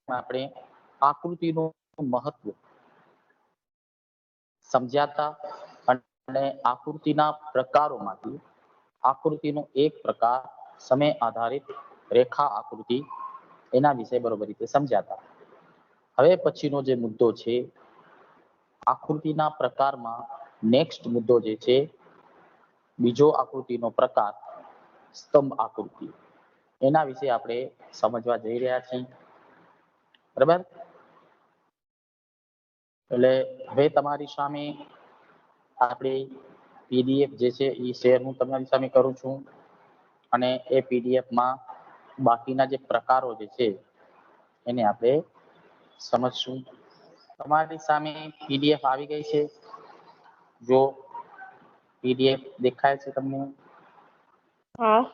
આપણે આકૃતિનું મહત્વ સમજ્યા અને આકૃતિના પ્રકારોમાંથી આકૃતિનો એક પ્રકાર સમય આધારિત રેખા આકૃતિ એના વિશે બરોબર રીતે સમજ્યા. હવે પછીનો જે મુદ્દો છે આકૃતિના પ્રકારમાં નેક્સ્ટ મુદ્દો જે છે બીજો આકૃતિનો પ્રકાર સ્તંભ આકૃતિ. એના વિશે આપણે સમજવા જઈ રહ્યા છીએ. બરાબર. એટલે હવે તમારી સામે આપણી પીડીએફ જે છે એ શેર હું તમારી સામે કરું છું અને એ પીડીએફમાં બાકીના જે પ્રકારો જે છે એને આપણે સમજશું. તમારી સામે પીડીએફ આવી ગઈ છે. જો પીડીએફ દેખાય છે તમને? હા.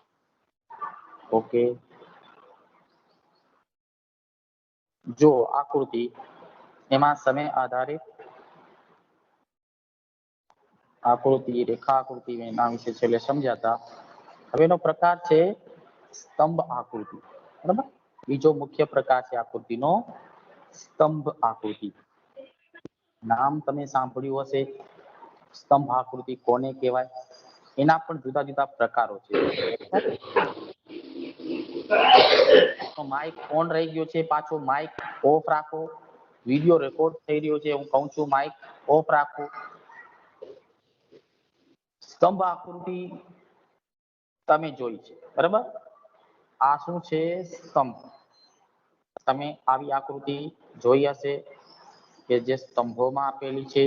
ઓકે. જો આકૃતિ એમાં સમય આધારિત આકૃતિ રેખા આકૃતિ એના વિશે છેલ્લે સમજાતા. હવેનો પ્રકાર છે સ્તંભ આકૃતિ. બરાબર. બીજો મુખ્ય પ્રકાર છે આકૃતિનો સ્તંભ આકૃતિ. નામ તમે સાંભળ્યું હશે. સ્તંભ આકૃતિ કોને કહેવાય? એના પણ જુદા જુદા પ્રકારો છે. માઇક ઓન રહી ગયો છે, પાછો માઇક ઓફ રાખો. વિડિયો રેકોર્ડ થઈ રહ્યો છે, હું કહું છું માઇક ઓફ રાખો. સ્તંભ આકૃતિ તમે જોઈ છે. બરાબર. આ શું છે? સ્તંભ. તમે આવી આકૃતિ જોઈ હશે કે જે સ્તંભોમાં આપેલી છે.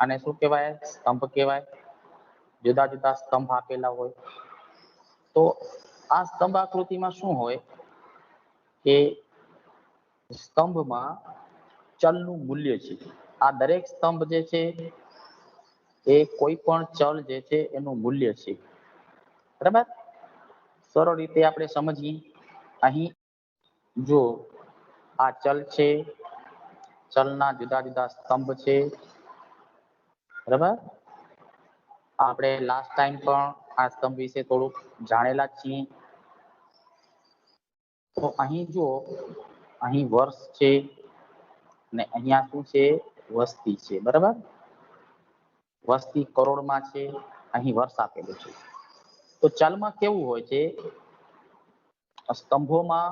અને શું કહેવાય? સ્તંભ કહેવાય. જુદા જુદા સ્તંભ આપેલા હોય. તો આ સ્તંભ આકૃતિમાં શું હોય કે સ્તંભમાં ચલનું મૂલ્ય છે. આ દરેક સ્તંભ જે છે એ કોઈ પણ ચલ જે છે એનું મૂલ્ય છે. બરાબર. સરળ રીતે આપણે સમજીએ. અહીં જો આ ચલ છે, ચલના જુદા જુદા સ્તંભ છે. બરાબર. આપણે લાસ્ટ ટાઈમ પણ આ સ્તંભ વિશે થોડુંક જાણેલા છીએ. તો અહીં જો અહીં વર્ષ છે અને અહીંયા શું છે? વસ્તી છે. બરાબર. વસ્તી કરોડમાં છે, અહીં વર્ષ આપેલું છે. તો ચલમાં કેવું હોય છે? સ્તંભોમાં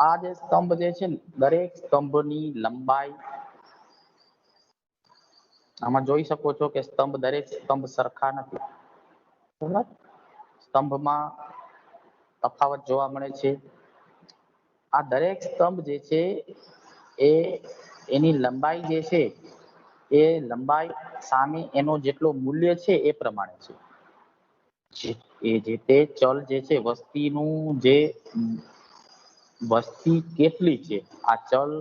આ જે સ્તંભ જે છે ને દરેક સ્તંભની લંબાઈ આમાં જોઈ શકો છો કે સ્તંભ દરેક સ્તંભ સરખા નથી. બરાબર. સ્તંભમાં તફાવત જોવા મળે છે. આ દરેક સ્તંભ જે છે એ એની લંબાઈ જે છે એ લંબાઈ સામે એનો જેટલો મૂલ્ય છે એ પ્રમાણે છે. એ જે તે ચલ જે છે વસ્તીનું જે વસ્તી કેટલી છે આ ચલ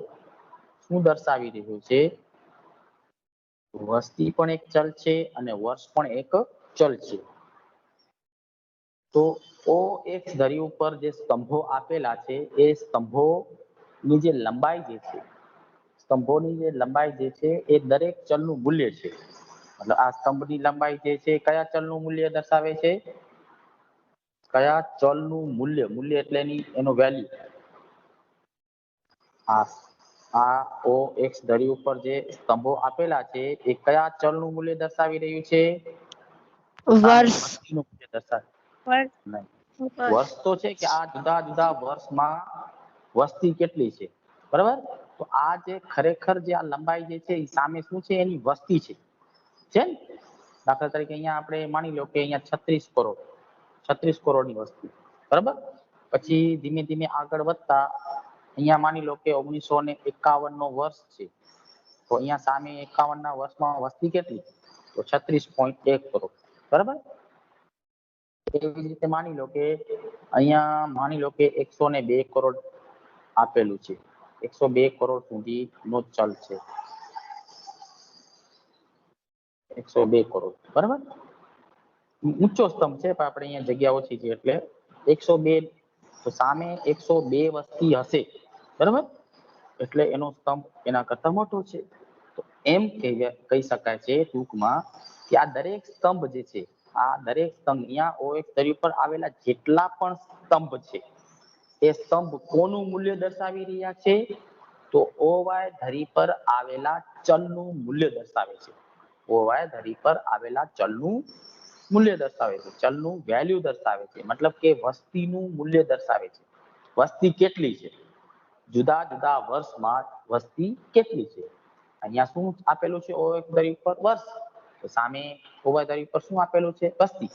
શું દર્શાવી રહ્યું છે? વસ્તી પણ એક ચલ છે અને વર્ષ પણ એક ચલ છે. તો ઓ એક્સ ધરી ઉપર જે સ્તંભો આપેલા છે એ સ્તંભોની જે લંબાઈ જે છે, સ્તંભોની જે લંબાઈ જે છે એ દરેક ચલનું મૂલ્ય છે. મતલબ આ સ્તંભની લંબાઈ જે છે કયા ચલનું મૂલ્ય દર્શાવે છે? કયા ચલનું મૂલ્ય? મૂલ્ય એટલે એનો વેલ્યુ. આ ઓ એક્સ ધરી ઉપર જે સ્તંભો આપેલા છે એ કયા ચલનું મૂલ્ય દર્શાવી રહ્યું છે? વર્ષ. વસ્તીનું મૂલ્ય દર્શાવે. નહીં. વર્ષ તો છે કે આ જુદા જુદા વર્ષમાં વસ્તી કેટલી છે. બરાબર. તો આ જે ખરેખર જે આ લંબાઈ જે છે એ સામે શું છે? એની વસ્તી છે. છે ને? દાખલા તરીકે અહીંયા આપણે માની લો કે અહીંયા 36 કરોડની વસ્તી. બરાબર. પછી ધીમે ધીમે આગળ વધતા અહીંયા માની લો કે 1951 નો વર્ષ છે. તો અહીંયા સામે 51 ના વર્ષમાં વસ્તી કેટલી? તો 36.1 કરોડ. બરાબર. એવી જ રીતે માની લો કે અહીંયા માની લો કે 102 કરોડ આપેલું છે. 102 કરોડ સુધી નો ચલ છે. 102 કરોડ. બરાબર. ઊંચો સ્તંભ છે પણ આપણે અહીંયા જગ્યા ઓછી છે એટલે 102. તો સામે 102 વસ્તી હશે. બરાબર. એટલે એનો સ્તંભ એના કરતા મોટો છે. તો એમ કહી શકાય છે ટૂંકમાં કે આ દરેક સ્તંભ જે છે આ દરેક સ્તંભ અહીંયા ઓએક્સ ધરી ઉપર આવેલા જેટલા પણ સ્તંભ છે એ સ્તંભ કોનું મૂલ્ય દર્શાવી રહ્યા છે? તો ઓવાય ધરી પર આવેલા ચલનું મૂલ્ય દર્શાવે છે. ઓવાય ધરી પર આવેલા ચલનું મૂલ્ય દર્શાવે છે, ચલનું વેલ્યુ દર્શાવે છે, મતલબ કે વસ્તીનું મૂલ્ય દર્શાવે છે. વસ્તી કેટલી છે? જુદા જુદા વર્ષમાં વસ્તી કેટલી છે? અહીંયા શું આપેલું છે? ઓવાય ધરી પર વર્ષ, તો સામે ઓવાય ધરી પર શું આપેલું છે? વસ્તી.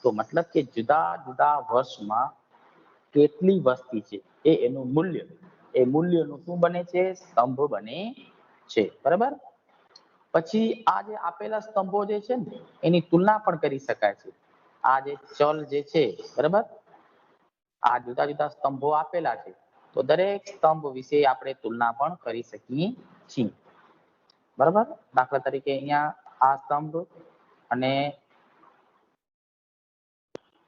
તો મતલબ કે જુદા જુદા વર્ષમાં કેટલી વસ્તી છે એ એનું મૂલ્ય, એ મૂલ્યનું શું બને છે? સ્તંભ બને છે. બરાબર. પછી આ જે આપેલા સ્તંભો જે છે ને એની તુલના પણ કરી શકાય છે. આ જે ચલ જે છે, બરાબર, આ જુદા જુદા સ્તંભો આપેલા છે, તો દરેક સ્તંભ વિશે આપણે તુલના પણ કરી શકીએ છીએ. બરાબર. દાખલા તરીકે અહીંયા આ સ્તંભ અને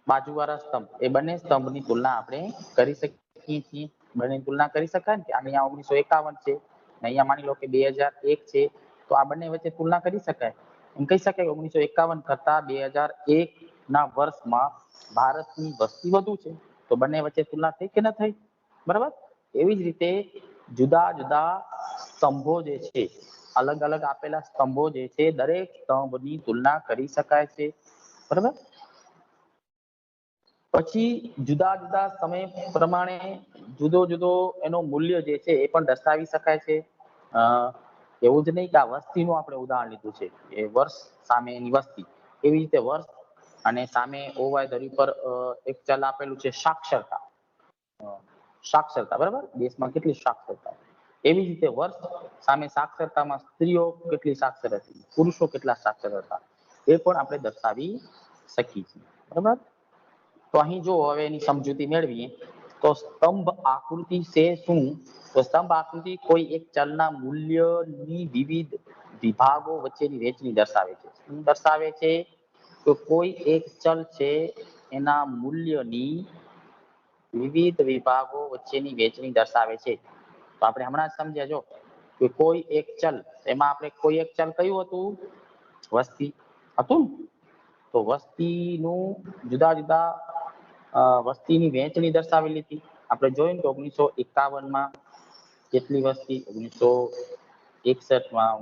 બાજુવાળા સ્તંભ, એ બંને સ્તંભની તુલના આપણે કરી શકીએ છીએ. બંનેની તુલના કરી શકાય ને, અહીંયા 1951 છે, અહીંયા માની લો કે 2001 છે, તો આ બંને વચ્ચે તુલના કરી શકાય. એમ કહી શકાય 1951 કરતા 2001 ના વર્ષમાં ભારતની વસ્તી વધુ છે, તો બંને વચ્ચે તુલના થઈ કે ન થઈ? બરાબર. એવી જ રીતે જુદા જુદા સ્તંભો જે છે, અલગ અલગ આપેલા સ્તંભો જે છે, દરેક સ્તંભની તુલના કરી શકાય છે. બરાબર. પછી જુદા જુદા સમય પ્રમાણે જુદો જુદો એનો મૂલ્ય જે છે એ પણ દર્શાવી શકાય છે. એવું જ નહીં કે આ વસ્તીનું આપણે ઉદાહરણ લીધું છે, એ વર્ષ સામે એની વસ્તી, એવી રીતે વર્ષ અને સામે ઓવાય ધરી પર એક ચલ આપેલું છે સાક્ષરતા. સાક્ષરતા, બરાબર, દેશમાં કેટલી સાક્ષરતા, એવી જ રીતે વર્ષ સામે સાક્ષરતામાં સ્ત્રીઓ કેટલી સાક્ષર હતી, પુરુષો કેટલા સાક્ષર હતા, એ પણ આપણે દર્શાવી શકીએ છીએ. બરાબર. તો અહીં જો હવે એની સમજૂતી મેળવીએ તો સ્તંભ આકૃતિ છે શું? તો સ્તંભ આકૃતિ કોઈ એક ચલના મૂલ્યની વિવિધ વિભાગો વચ્ચેની વહેંચણી દર્શાવે છે. શું દર્શાવે છે? તો કોઈ એક ચલ છે એના મૂલ્યની વિવિધ વિભાગો વચ્ચેની વહેંચણી દર્શાવે છે. તો આપણે હમણાં જ સમજ્યા જો કે કોઈ એક ચલ, એમાં આપણે કોઈ એક ચલ કયું હતું? વસ્તી હતું. તો વસ્તીનું જુદા જુદા વસ્તીની વહેંચણી દર્શાવેલી હતી. આપણે જોયું કે 1951માં કેટલી વસ્તી, 1961માં,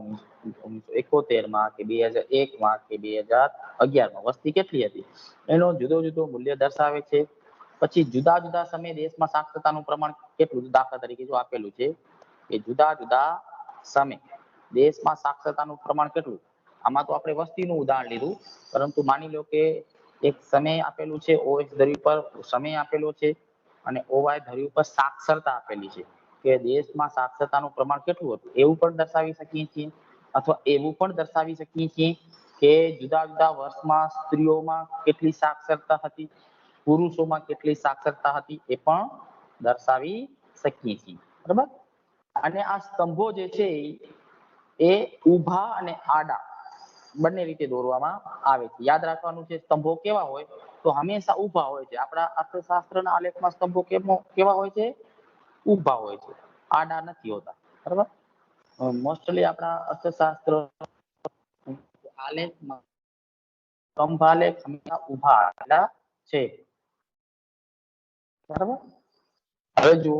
1971માં કે 2001માં કે 2011માં વસ્તી કેટલી હતી, એનો જુદો જુદો મૂલ્ય દર્શાવે છે. પછી જુદા જુદા સમયે દેશમાં સાક્ષરતાનું પ્રમાણ કેટલું? દાખલા તરીકે જો આપેલું છે કે જુદા જુદા સમય દેશમાં સાક્ષરતાનું પ્રમાણ કેટલું? આમાં તો આપણે વસ્તીનું ઉદાહરણ લીધું, પરંતુ માની લો કે એક સમય આપેલું છે, ઓએસ ધરી પર સમય આપેલો છે અને ઓવાય ધરી ઉપર સાક્ષરતા આપેલી છે કે દેશમાં સાક્ષરતાનું પ્રમાણ કેટલું હતું, એવું પણ દર્શાવી શકીએ છીએ. અથવા એવું પણ દર્શાવી શકીએ છીએ કે જુદા જુદા વર્ષમાં સ્ત્રીઓમાં કેટલી સાક્ષરતા હતી, પુરુષોમાં કેટલી સાક્ષરતા હતી, એ પણ દર્શાવી શકીએ છીએ. બરાબર. અને આ સ્તંભો જે છે એ ઊભા અને આડા બંને રીતે દોરવામાં આવે છે. યાદ રાખવાનું છે, સ્તંભો કેવા હોય? તો હંમેશા ઊભા હોય છે. આપણા અર્થશાસ્ત્રના આલેખમાં સ્તંભો કેવા હોય છે? ઊભા હોય છે, આડા નથી હોતા. બરાબર. મોસ્ટલી આપણા અર્થશાસ્ત્ર આલેખમાં સ્તંભાલેખ હંમેશા ઊભા આડા છે. બરાબર. હવે જો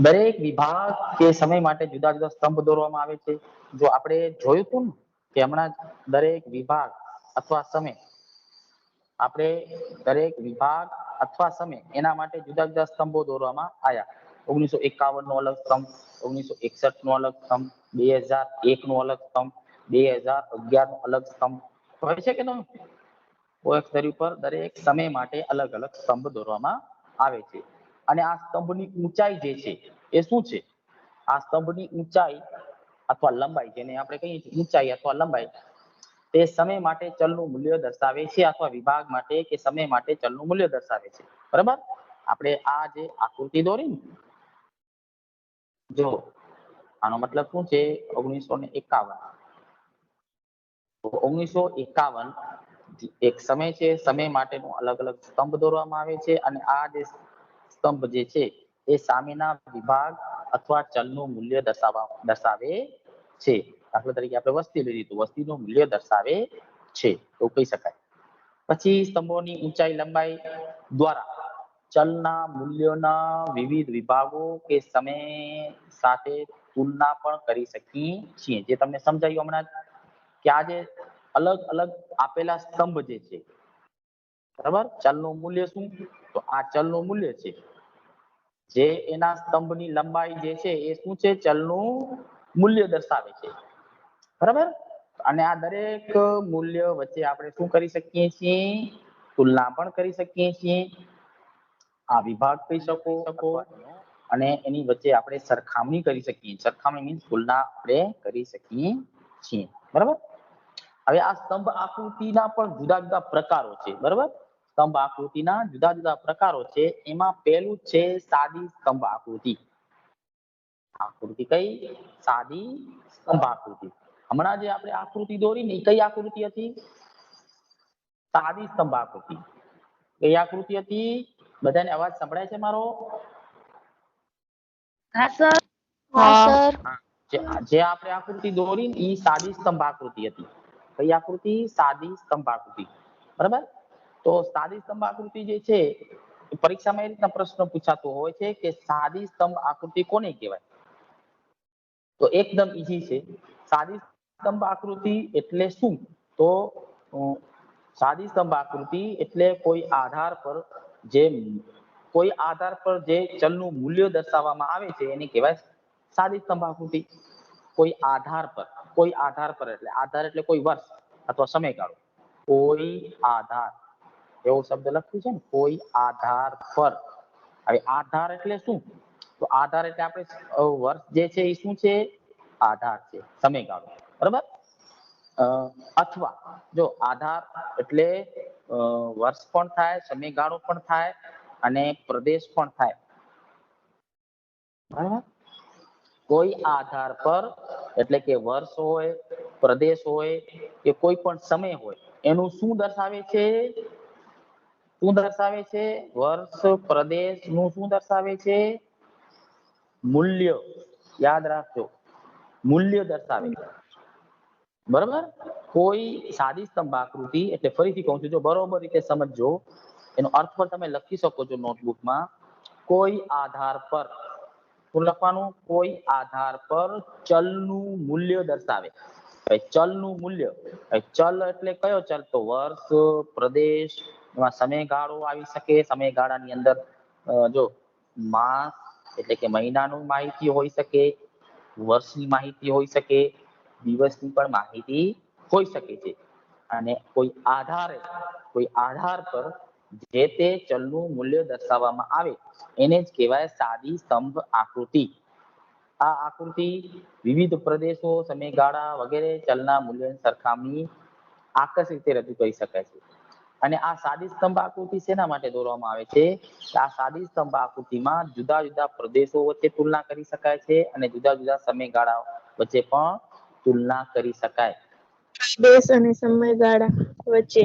દરેક વિભાગ કે સમય માટે જુદા જુદા સ્તંભ દોરવામાં આવે છે. જો આપણે જોયું હતું ને કે હમણાં દરેક વિભાગ અથવા સમય, આપણે દરેક વિભાગ અથવા સમય એના માટે જુદા જુદા સ્તંભો દોરવામાં આવ્યા. 1951 નો અલગ સ્તંભ, 1961 નો અલગ સ્તંભ, 2001 નો અલગ સ્તંભ, 2011 નો અલગ સ્તંભ હોય છે કે નહીં? ઓએક્સ ધરી પર દરેક સમય માટે અલગ અલગ સ્તંભ દોરવામાં આવે છે. અને આ સ્તંભની ઊંચાઈ જે છે એ શું છે? આ સ્તંભની ઊંચાઈ અથવા લંબાઈ, જેને આપણે કહીએ છીએ ઊંચાઈ અથવા લંબાઈ, તે સમય માટે ચલનું મૂલ્ય દર્શાવે છે અથવા વિભાગ માટે કે સમય માટે ચલનું મૂલ્ય દર્શાવે છે. બરાબર. આપણે આ જે આકૃતિ દોરી ને, જો આનો મતલબ શું છે? 1951, 1951 એક સમય છે, સમય માટેનો અલગ અલગ સ્તંભ દોરવામાં આવે છે અને આ જે સ્તંભ જે છે એ સામેના વિભાગ અથવા ચલનું મૂલ્ય દર્શાવે છે. દાખલા તરીકે આપણે વસ્તી લીધી તો વસ્તીનું મૂલ્ય દર્શાવે છે, એવું કહી શકાય. પછી સ્તંભોની ઊંચાઈ લંબાઈ દ્વારા ચલના મૂલ્યોના વિવિધ વિભાગો કે સમય સાથે તુલના પણ કરી શકીએ છીએ. જે તમને સમજાયું હમણાં કે આ જે અલગ અલગ આપેલા સ્તંભ જે છે, બરાબર, ચલનું મૂલ્ય શું? તો આ ચલનું મૂલ્ય છે. જે એના સ્તંભની લંબાઈ જે છે એ શું છે? ચલનું મૂલ્ય દર્શાવે છે, બરાબર. અને આ દરેક મૂલ્ય વચ્ચે આપણે શું કરી શકીએ છીએ? તુલના પણ કરી શકીએ છીએ. આ વિભાગ કહી શકો અને એની વચ્ચે આપણે સરખામણી કરી શકીએ. સરખામણી મીન્સ તુલના આપણે કરી શકીએ છીએ, બરાબર. હવે આ સ્તંભ આકૃતિના પણ જુદા જુદા પ્રકારો છે, બરાબર. સ્તંભ આકૃતિના જુદા જુદા પ્રકારો છે. એમાં પહેલું છે સાદી સ્તંભ આકૃતિ. આકૃતિ કઈ? સાદી સ્તંભ આકૃતિ. હમણાં જે આપણે આકૃતિ દોરી ને, કઈ આકૃતિ હતી? સાદી સ્તંભ આકૃતિ. કઈ આકૃતિ હતી? બધાને અવાજ સંભળાય છે મારો? હા સર. હા સર. જે આપણે આકૃતિ દોરી એ સાદી સ્તંભ આકૃતિ હતી. કઈ આકૃતિ? સાદી સ્તંભ આકૃતિ, બરાબર. તો સાદી સ્તંભ આકૃતિ જે છે, પરીક્ષામાં એ રીતના પ્રશ્ન પૂછાતો હોય છે કે સાદી સ્તંભ આકૃતિ કોને કહેવાય? તો એકદમ ઈઝી છે. સાદી સ્તંભ આકૃતિ એટલે શું? તો સાદી સ્તંભ આકૃતિ એટલે કોઈ આધાર પર જે ચલનું મૂલ્ય દર્શાવવામાં આવે છે એને કહેવાય સાદી સ્તંભ આકૃતિ. કોઈ આધાર પર એટલે આધાર એટલે કોઈ વર્ષ અથવા સમયગાળો. કોઈ આધાર, એવો શબ્દ લખ્યું છે ને, કોઈ આધાર પર. હવે આધાર એટલે શું? તો આધાર એટલે આપણે વર્ષ જે છે એ શું છે? આધાર છે, સમયગાળો, બરાબર. અથવા જો આધાર એટલે વર્ષ પણ થાય, સમયગાળો પણ થાય અને પ્રદેશ પણ થાય, બરાબર. કોઈ આધાર પર એટલે કે વર્ષ હોય, પ્રદેશ હોય કે કોઈ પણ સમય હોય, એનું શું દર્શાવે છે? શું દર્શાવે છે? વર્ષ, પ્રદેશ નું શું દર્શાવે છે? મૂલ્ય. યાદ રાખજો, મૂલ્ય દર્શાવે છે, બરાબર. કોઈ સાદી સ્તંભ આકૃતિ એટલે ફરીથી કહું છું, જો બરોબર રીતે સમજજો, એનો અર્થ પણ તમે લખી શકો છો નોટબુકમાં. કોઈ આધાર પર શું લખવાનું? કોઈ આધાર પર ચલનું મૂલ્ય દર્શાવે. ચલનું મૂલ્ય, ચલ એટલે કયો ચલ? તો વર્ષ, પ્રદેશ, એમાં સમયગાળો આવી શકે. સમયગાળાની અંદર જો માસ એટલે કે મહિનાનું માહિતી હોઈ શકે, વર્ષની માહિતી હોઈ શકે, દિવસની પણ માહિતી હોઈ શકે છે. અને કોઈ આધાર પર જે તે ચલનું મૂલ્ય દર્શાવવામાં આવે એને જ કહેવાય સાદી સ્તંભ આકૃતિ. આ આકૃતિ વિવિધ પ્રદેશો, સમયગાળા વગેરે ચલના મૂલ્યની સરખામણી આકર્ષક રીતે રજૂ કરી શકાય છે. અને આ સાદી સ્તંભ આકૃતિ શેના માટે દોરવામાં આવે છે? આ સાદી સ્તંભ આકૃતિમાં જુદા જુદા પ્રદેશો વચ્ચે તુલના કરી શકાય છે અને જુદા જુદા સમયગાળા વચ્ચે પણ તુલના કરી શકાય. દેશ અને સમયગાળા વચ્ચે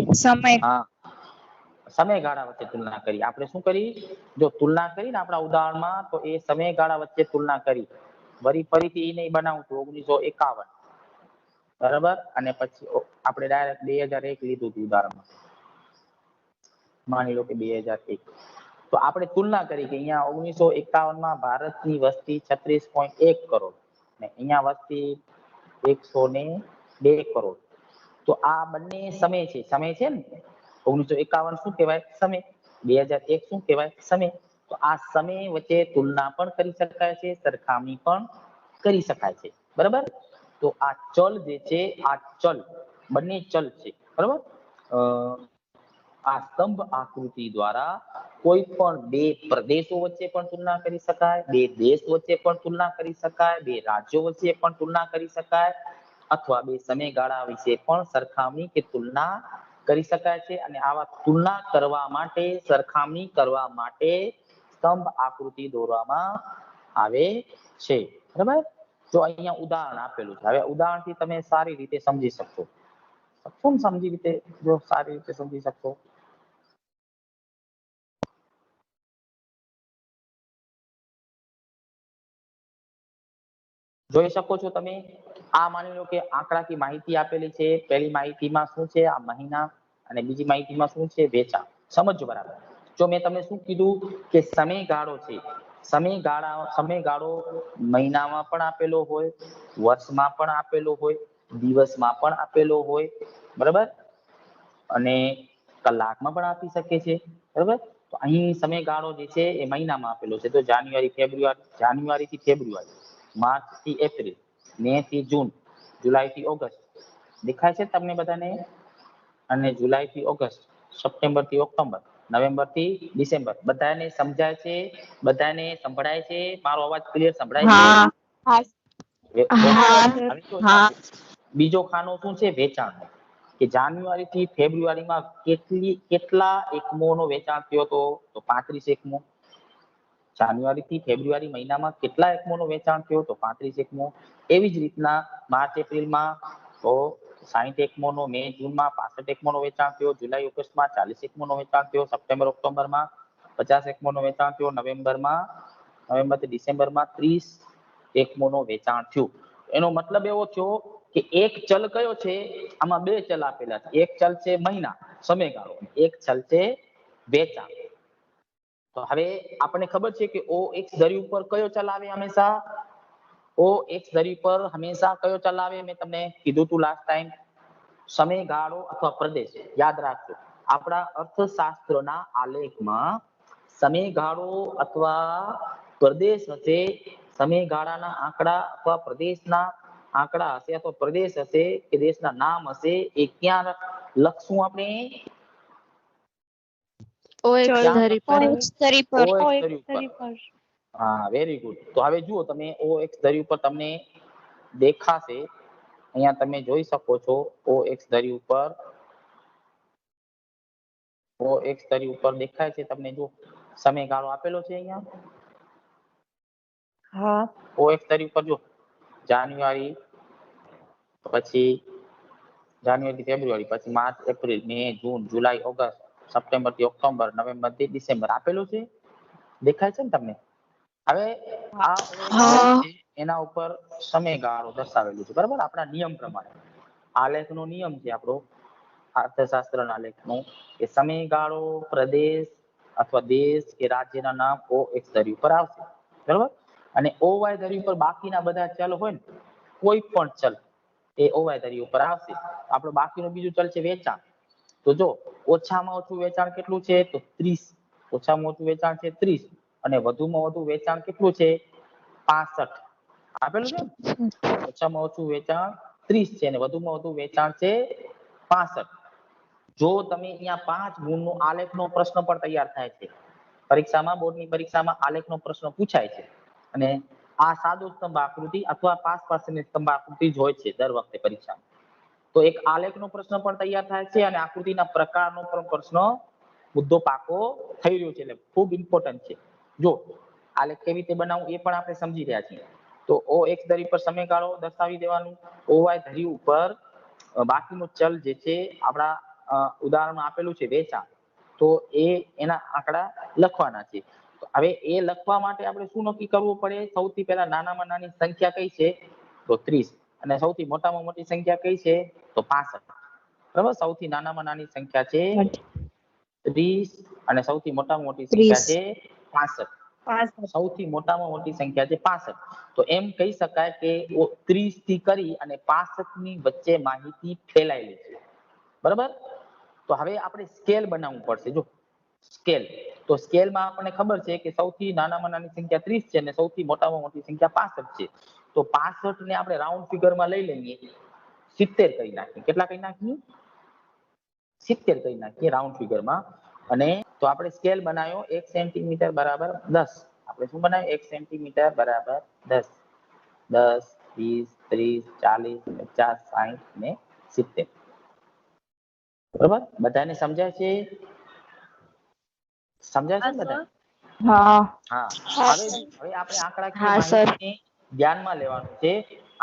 સમયગાળા વચ્ચે તુલના કરી. આપણે શું કરી? જો તુલના કરી ને આપણા ઉદાહરણમાં, તો એ સમયગાળા વચ્ચે તુલના કરી. ફરીથી એ નહીં બનાવું તો 1951, બરાબર. અને પછી આપણે ડાયરેક્ટ 2001 લીધું હતું ઉદાહરણમાં. માની લો કે 2001. તો આપણે તુલના કરી કે અહીંયા 1951માં ભારતની વસ્તી 36.1 કરોડ ને અહીંયા વસ્તી 102 કરોડ. તો આ બંને સમય છે ને. 1951 શું કહેવાય? સમય. 2001 શું કહેવાય? સમય. તો આ સમય વચ્ચે તુલના પણ કરી શકાય છે, સરખામણી પણ કરી શકાય છે, બરાબર. તો આ ચલ જે છે, આ ચલ બંને ચલ છે, બરાબર. આ સ્તંભ આકૃતિ દ્વારા કોઈ પણ બે પ્રદેશો વચ્ચે પણ તુલના કરી શકાય, બે દેશ વચ્ચે પણ તુલના કરી શકાય, બે રાજ્યો વચ્ચે પણ તુલના કરી શકાય, અથવા બે સમયગાળા વિશે પણ સરખામણી કે તુલના કરી શકાય છે. અને આવા તુલના કરવા માટે, સરખામણી કરવા માટે સ્તંભ આકૃતિ દોરવામાં આવે છે, બરાબર. તો અહીંયા ઉદાહરણ આપેલું છે. હવે ઉદાહરણથી તમે સારી રીતે સમજી શકશો. સારી રીતે સમજી શકશો. જોઈ શકો છો તમે. આ માની લો કે આંકડાકીય માહિતી આપેલી છે. પહેલી માહિતીમાં શું છે? આ મહિના. અને બીજી માહિતીમાં શું છે? વેચાણ. સમજો બરાબર. જો મેં તમને શું કીધું કે સમયગાળો છે, સમયગાળો મહિનામાં પણ આપેલો હોય, વર્ષમાં પણ આપેલો હોય, દિવસમાં પણ આપેલો હોય, બરાબર, અને કલાકમાં પણ આપી શકે છે, બરાબર. તો અહીં સમયગાળો જે છે એ મહિનામાં આપેલો છે. તો જાન્યુઆરી થી ફેબ્રુઆરી, માર્ચ થી એપ્રિલ, મે થી જૂન, જુલાઈ થી ઓગસ્ટ. દેખાય છે તમને બધાને? અને જુલાઈ થી ઓગસ્ટ, સપ્ટેમ્બર થી ઓક્ટોબર, નવેમ્બર થી ડિસેમ્બર. બધાને સમજાય છે? બધાને સંભળાય છે? મારો અવાજ ક્લિયર સંભળાય છે? બીજો ખાનો શું છે? વેચાણ. કે જાન્યુઆરી થી ફેબ્રુઆરીમાં કેટલા એકમોનો વેચાણ થયો હતો? તો 35 એકમો. જાન્યુઆરી થી ફેબ્રુઆરી મહિનામાં કેટલા એકમોનો વેચાણ થયો? તો 35 એકમો. એવી જ રીતના માર્ચ એપ્રિલમાં તો 60 એકમોનો, મે જૂનમાં 65 એકમોનો વેચાણ થયો, જુલાઈ ઓગસ્ટમાં 40 એકમોનો વેચાણ થયો, સપ્ટેમ્બર ઓક્ટોબરમાં 50 એકમોનો વેચાણ થયો, નવેમ્બરથી ડિસેમ્બરમાં 30 એકમોનો વેચાણ થયું. એનો મતલબ એવો થયો કે એક ચલ કયો છે? આમાં બે ચલ આપેલા છે. એક ચલ છે મહિના, સમયગાળો, એક ચલ છે વેચાણ. તો હવે આપણને ખબર છે કે OX ધરી ઉપર કયો ચલ આવે હંમેશા? OX ધરી પર હંમેશા કયો ચલ આવે? મેં તમને કીધું તું લાસ્ટ ટાઈમ, સમયગાળો અથવા પ્રદેશ. યાદ રાખજો, આપણા અર્થશાસ્ત્રના આલેખમાં સમયગાળો અથવા પ્રદેશ હશે, સમયગાળાના આંકડા અથવા પ્રદેશના આંકડા હશે અથવા પ્રદેશ હશે કે દેશના નામ હશે, એ ક્યાં લખશું આપણે? OX ધરી પર. OX ધરી ઉપર. હા, વેરી ગુડ. તો હવે જુઓ તમે, OX ધરી ઉપર તમને દેખાશે, અહીંયા તમે જોઈ શકો છો OX ધરી ઉપર. OX ધરી ઉપર દેખાય છે તમને? જો સમયગાળો આપેલો છે અહીંયા. હા. OX ધરી ઉપર જો જાન્યુઆરી, પછી જાન્યુઆરી થી ફેબ્રુઆરી, પછી માર્ચ એપ્રિલ, મે જૂન, જુલાઈ ઓગસ્ટ, સપ્ટેમ્બર થી ઓક્ટોબર, નવેમ્બર થી ડિસેમ્બર આપેલું છે. દેખાય છે ને તમને? હવે આ OX છે એના ઉપર સમયગાળો દર્શાવેલું છે, બરાબર, આપણા નિયમ પ્રમાણે. આલેખનો નિયમ છે આપણો અર્થશાસ્ત્રના આલેખનો, કે સમયગાળો, પ્રદેશ અથવા દેશ કે રાજ્યના નામ OX ધરી ઉપર આવશે, બરાબર. અને OY ધરી ઉપર બાકીના બધા ચલ હોય ને, કોઈ પણ ચલ એ OY ધરી ઉપર આવશે. આપણો બાકીનું બીજું ચલ છે વેચાણ. તો જો ઓછામાં ઓછું વેચાણ કેટલું છે? તો 30. ઓછામાં ઓછું વેચાણ છે 30 અને વધુમાં વધુ વેચાણ કેટલું છે? 65 આપેલું છે ને? ઓછામાં ઓછું વેચાણ 30 છે અને વધુમાં વધુ વેચાણ છે 65. જો તમે અહીંયા 5 ગુણનો આલેખનો પ્રશ્ન પણ તૈયાર થાય છે પરીક્ષામાં, બોર્ડની પરીક્ષામાં આલેખનો પ્રશ્ન પૂછાય છે. અને આ સાદો સ્તંભ આકૃતિ અથવા 5% સ્તંભ આકૃતિ જ હોય છે દર વખતે પરીક્ષામાં. તો એક આલેખનો પ્રશ્ન પણ તૈયાર થાય છે અને આકૃતિના પ્રકારનો પણ પ્રશ્ન મુદ્દો પાકો થઈ રહ્યો છે, એટલે ખૂબ ઇમ્પોર્ટન્ટ છે. જો આલેખ કેવી રીતે બનાવવું એ પણ આપણે સમજી રહ્યા છીએ. તો OX ધરી પર સમયગાળો દર્શાવી દેવાનું, OY ધરી ઉપર બાકીનું ચલ જે છે, આપણા ઉદાહરણમાં આપેલું છે વેચાણ, તો એના આંકડા લખવાના છે. તો હવે એ લખવા માટે આપણે શું નક્કી કરવું પડે? સૌથી પહેલા નાનામાં નાની સંખ્યા કઈ છે? તો 30. અને સૌથી મોટામાં મોટી સંખ્યા કઈ છે? તો 65. બરાબર, સૌથી નાનામાં નાની સંખ્યા છે 30 અને સૌથી મોટામાં મોટી સંખ્યા છે 65. સૌથી મોટામાં મોટી સંખ્યા છે 65. તો એમ કહી શકાય કે 30 થી કરી અને 65 ની વચ્ચે માહિતી ફેલાયેલી છે, બરાબર. તો હવે આપણે સ્કેલ બનાવવું પડશે. જો સ્કેલ, તો સ્કેલમાં આપણને ખબર છે કે સૌથી નાનામાં નાની સંખ્યા 30 છે અને સૌથી મોટામાં મોટી સંખ્યા 65 છે. તો 65 ને આપણે રાઉન્ડ ફિગરમાં લઈ લઈએ, 70 કરી નાખીએ. કેટલા કરી નાખીએ? 70 કરી નાખીએ રાઉન્ડ ફિગરમાં. અને તો આપણે સ્કેલ બનાવ્યો 1 સેન્ટીમીટર બરાબર 10. આપણે શું બનાવ્યું? 1 સેન્ટીમીટર બરાબર 10. 10, 20, 30, 40, 50, 60 ને 70. બરાબર, બધાને સમજાય છે? સમજાય છે ને બધા? હા. હવે આપણે આંકડાકીય માહિતીને ધ્યાનમાં લેવાનું છે.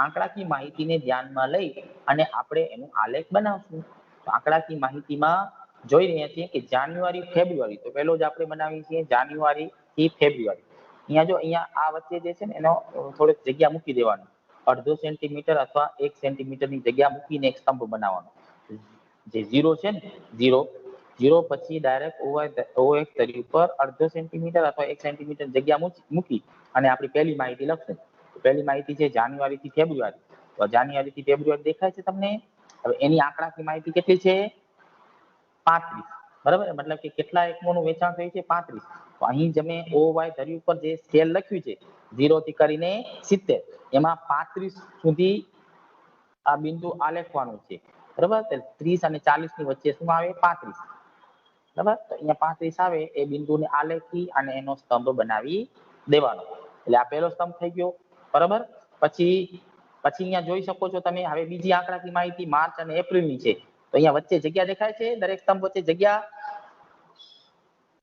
આંકડાકીય માહિતીને ધ્યાનમાં લઈ અને આપણે એનું આલેખ બનાવશું. તો આંકડાકીય માહિતીમાં જોઈ રહ્યા છીએ કે જાન્યુઆરી, ફેબ્રુઆરી, તો પહેલો જ આપણે બનાવીએ છીએ જાન્યુઆરી થી ફેબ્રુઆરી. અહીંયા આ વચ્ચે જે છે ને એનો થોડીક જગ્યા મૂકી દેવાની, 0.5 સેન્ટીમીટર અથવા 1 સેન્ટીમીટરની જગ્યા મૂકીને એક સ્તંભ બનાવવાનો. જે 0 છે ને 0, 0 પછી ડાયરેક્ટ OX ધરી ઉપર અડધો સેન્ટીમીટર અથવા 1 સેન્ટીમીટર જગ્યા મૂકી અને આપણી પહેલી માહિતી લખશું. પહેલી માહિતી છે જાન્યુઆરી થી ફેબ્રુઆરી. તો જાન્યુઆરી થી ફેબ્રુઆરી દેખાય છે તમને? હવે એની આંકડાકીય માહિતી કેટલી છે? 35. બરાબર, મતલબ કે કેટલા એકમોનું વેચાણ થયું છે? 35. તો અહીં તમે OY ધરી ઉપર જે સ્કેલ લખ્યું છે 0 થી કરીને 70, એમાં 35 સુધી આ બિંદુ આલેખવાનું છે. બરાબર, 30 અને 40 ની વચ્ચે શું આવે? 35. બરાબર, તો અહીંયા 35 આવે એ બિંદુને આલેખી અને એનો સ્તંભ બનાવી દેવાનો. એટલે આ પહેલો સ્તંભ થઈ ગયો. બરાબર, પછી અહીંયા જોઈ શકો છો તમે. હવે બીજી આંકડાકીય માહિતી માર્ચ અને એપ્રિલ ની છે. તો અહીંયા વચ્ચે જગ્યા દેખાય છે? દરેક સ્તંભ વચ્ચે જગ્યા,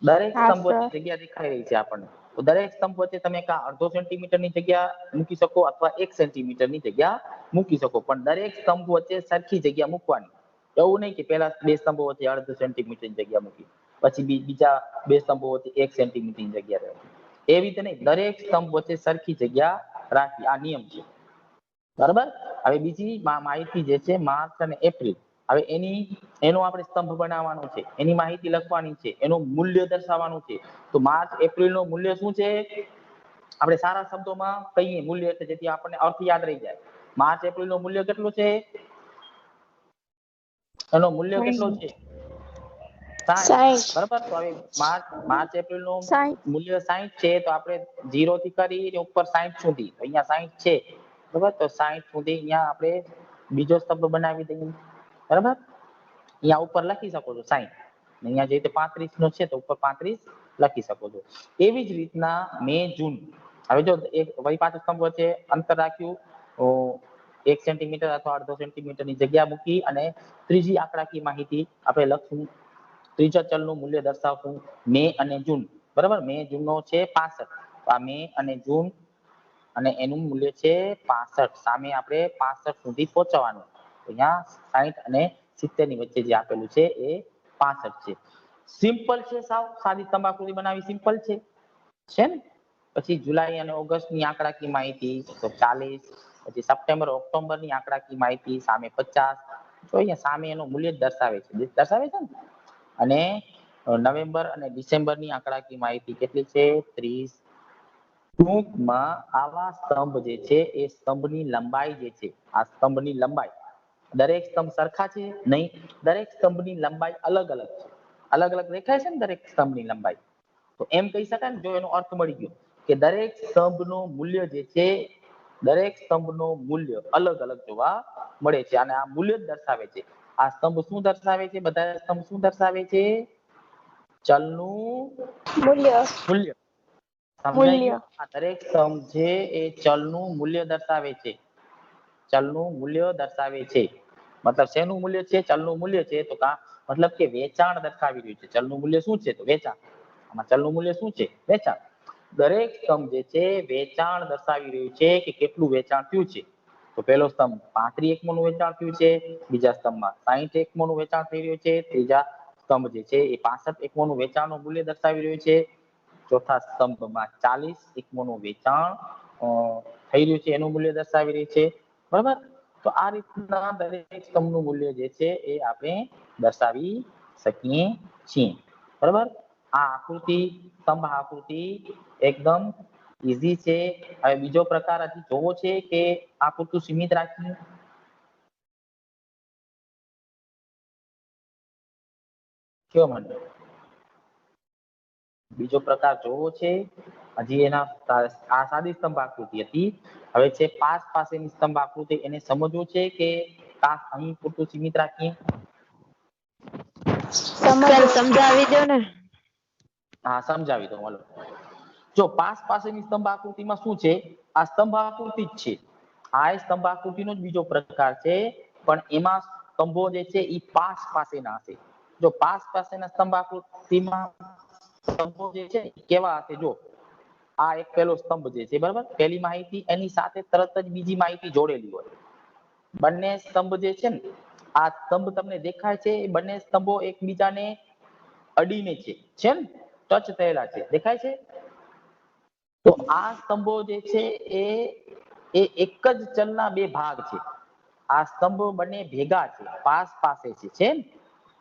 દરેક સ્તંભ વચ્ચે જગ્યા દેખાઈ રહી છે આપણને. તો દરેક સ્તંભ વચ્ચે તમે કાં અડધો સેન્ટીમીટર ની જગ્યા મૂકી શકો અથવા 1 સેન્ટીમીટર ની જગ્યા મૂકી શકો, પણ દરેક સ્તંભ વચ્ચે સરખી જગ્યા મૂકવાની. એવું નહીં કે પહેલા 2 સ્તંભો વચ્ચે અડધો સેન્ટીમીટર ની જગ્યા મૂકી, પછી બીજા 2 સ્તંભો વચ્ચે 1 સેન્ટીમીટર ની જગ્યા રાખી. એવી રીતે નહીં, દરેક સ્તંભ વચ્ચે સરખી જગ્યા રાખી. આ નિયમ છે. બરાબર, હવે બીજી માહિતી જે છે માર્ચ અને એપ્રિલ. હવે એનો આપણે સ્તંભ બનાવવાનો છે, એની માહિતી લખવાની છે, એનું મૂલ્ય દર્શાવવાનું છે. તો માર્ચ એપ્રિલ નું મૂલ્ય શું છે? આપણે સારા શબ્દોમાં કહીએ મૂલ્ય, એટલે જેથી આપણને અર્થ યાદ રહી જાય. માર્ચ એપ્રિલ નું મૂલ્ય કેટલું છે? એનો મૂલ્ય કેટલો છે? 60. બરાબર, તો હવે માર્ચ એપ્રિલ નું મૂલ્ય 60 છે. તો આપણે 0 થી કરી ઉપર 60 સુધી, અહીંયા 60 છે. બરાબર, તો 60 સુધી અહીંયા આપણે બીજો સ્તંભ બનાવી દઈએ. બરાબર, અહીંયા ઉપર લખી શકો છો 60. અહીંયા જે રીતે 35 નો છે તો ઉપર 35 લખી શકો છો. એવી જ રીતના મે જૂન. હવે જો એક વળી પાછો સ્તંભ વચ્ચે અંતર રાખ્યું, 1 સેન્ટીમીટર અથવા અડધો સેન્ટીમીટર ની જગ્યા મૂકી અને ત્રીજી આંકડાકીય માહિતી આપણે લખશું. ત્રીજા ચલનું મૂલ્ય દર્શાવશું મે અને જૂન. બરાબર, મે જૂન નો છે 65. આ મે અને જૂન અને એનું મૂલ્ય છે 65. સામે આપણે 65 સુધી પહોંચવાનું. અહીંયા 60 અને 70 ની વચ્ચે જે આપેલું છે એ 65 છે. સિમ્પલ છે, સાવ સાદી સ્તંભાકૃતિ બનાવી સિમ્પલ છે ને? પછી જુલાઈ અને ઓગસ્ટ ની આંકડાકીય માહિતી તો 40. પછી સપ્ટેમ્બર ઓક્ટોબર ની આંકડાકીય માહિતી સામે 50. તો અહીંયા સામે એનું મૂલ્ય દર્શાવે છે ને. અને નવેમ્બર અને ડિસેમ્બર ની આંકડાકીય માહિતી કેટલી છે? 30. ટૂંકમાં આવા સ્તંભ જે છે એ સ્તંભની લંબાઈ જે છે, આ સ્તંભની લંબાઈ, દરેક સ્તંભ સરખા છે? નહીં, દરેક સ્તંભની લંબાઈ અલગ અલગ છે. અલગ અલગ દેખાય છે ને દરેક સ્તંભની લંબાઈ? તો એમ કહી શકાય ને, જો એનો અર્થ મળી ગયો કે દરેક સ્તંભનું મૂલ્ય જે છે, દરેક સ્તંભનું મૂલ્ય અલગ અલગ જોવા મળે છે અને આ મૂલ્ય જ દર્શાવે છે. આ સ્તંભ શું દર્શાવે છે? બધા સ્તંભ શું દર્શાવે છે? ચલનું મૂલ્ય. સમજાઈ ગયું? આ દરેક સ્તંભ છે એ ચલનું મૂલ્ય દર્શાવે છે. ચલનું મૂલ્ય દર્શાવે છે. મતલબ શેનું મૂલ્ય છે? ચલનું મૂલ્ય છે. તો મતલબ કે વેચાણ દર્શાવી રહ્યું છે. ચલનું મૂલ્ય શું છે? તો વેચાણ. આમાં ચલનું મૂલ્ય શું છે? વેચાણ. દરેક સ્તંભ જે છે વેચાણ દર્શાવી રહ્યું છે કે કેટલું વેચાણ થયું છે. તો પહેલો સ્તંભ 35 એકમોનું વેચાણ થયું છે, બીજા સ્તંભમાં 60 એકમોનું વેચાણ થઈ રહ્યું છે, ત્રીજા સ્તંભ જે છે એ 65 એકમોનું વેચાણનું મૂલ્ય દર્શાવી રહ્યું છે, ચોથા સ્તંભમાં 40 એકમોનું વેચાણ થઈ રહ્યું છે એનું મૂલ્ય દર્શાવી રહ્યું છે. બરાબર, તો આ રીતના દરેક સ્તંભનું મૂલ્ય જે છે એ આપણે દર્શાવી શકીએ છીએ. બરાબર, આ આકૃતિ, સ્તંભ આકૃતિ એકદમ ઈઝી છે. હવે બીજો પ્રકાર હજી જોવો છે કે આ પૂરતું સીમિત રાખીએ? કયો મને બીજો પ્રકાર જોવો છે? હજી એના આ સાદી સ્તંભ આકૃતિ હતી. હવે છે પાસ પાસેની સ્તંભ આકૃતિ. એને સમજવું છે કે અહીં પૂરતું સીમિત રાખીએ? સમજાવી દો ને. હા, સમજાવી દો. હાલો, જો પાસ પાસેની સ્તંભ આકૃતિમાં શું છે? આ સ્તંભ આકૃતિ જ છે. આ સ્તંભ આકૃતિનો જ બીજો પ્રકાર છે, પણ એમાં સ્તંભો જે છે એ પાસ પાસેના હશે. જો પાસ પાસેના સ્તંભ આકૃતિમાં સ્તંભો જે છે કેવા હશે? જો આ એક પહેલો સ્તંભ જે છે, બરાબર, પહેલી માહિતી એની સાથે તરત જ બીજી માહિતી જોડેલી હોય. બંને સ્તંભ જે છે ને, આ સ્તંભ તમને દેખાય છે, બંને સ્તંભો એકબીજાને અડીને છે ને, ટચ થયેલા છે, દેખાય છે? તો આ સ્તંભો જે છે એ એક જ ચલના બે ભાગ છે. આ સ્તંભ બંને ભેગા છે, પાસ પાસે છે ને?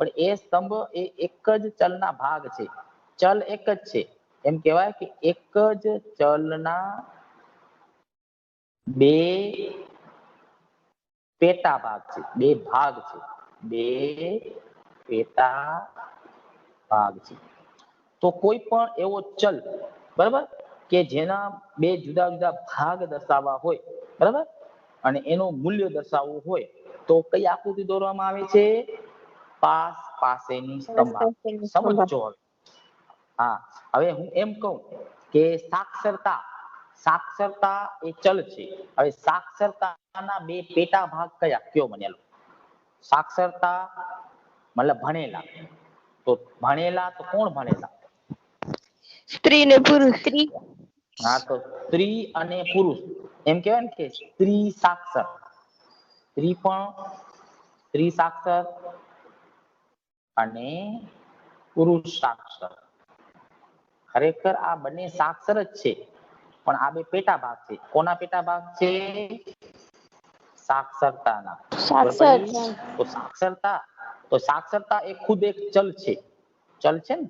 પણ એ સ્તંભ એ એક જ ચલના ભાગ છે. ચલ એક જ છે, એમ કહેવાય કે એક જ ચલના બે પેટા ભાગ છે, બે ભાગ છે, બે પેટા ભાગ છે. તો કોઈ પણ એવો ચલ, બરાબર, કે જેના બે જુદા જુદા ભાગ દર્શાવવા હોય, બરાબર, અને એનું મૂલ્ય દર્શાવવું હોય તો કઈ આકૃતિ દોરવામાં આવે છે? પાસ પાસેની સ્તંભ આકૃતિ. સમજો હવે. હા, હવે હું એમ કહું કે સાક્ષરતા, સાક્ષરતા એ ચલ છે. હવે સાક્ષરતાના બે પેટા ભાગ કયા? કયો મને? સાક્ષરતા મતલબ ભણેલા. તો ભણેલા તો કોણ ભણેલા? સ્ત્રી ને પુરુષ. હા, તો સ્ત્રી અને પુરુષ, એમ કહેવાય ને કે સ્ત્રી સાક્ષર. સ્ત્રી પણ સ્ત્રી સાક્ષર અને પુરુષ સાક્ષર. ખરેખર આ બંને સાક્ષર જ છે, પણ આ બે પેટા ભાગ છે. કોના પેટા ભાગ છે? સાક્ષરતાના. તો સાક્ષરતા એ ખુદ એક ચલ છે. ચલ છે ને?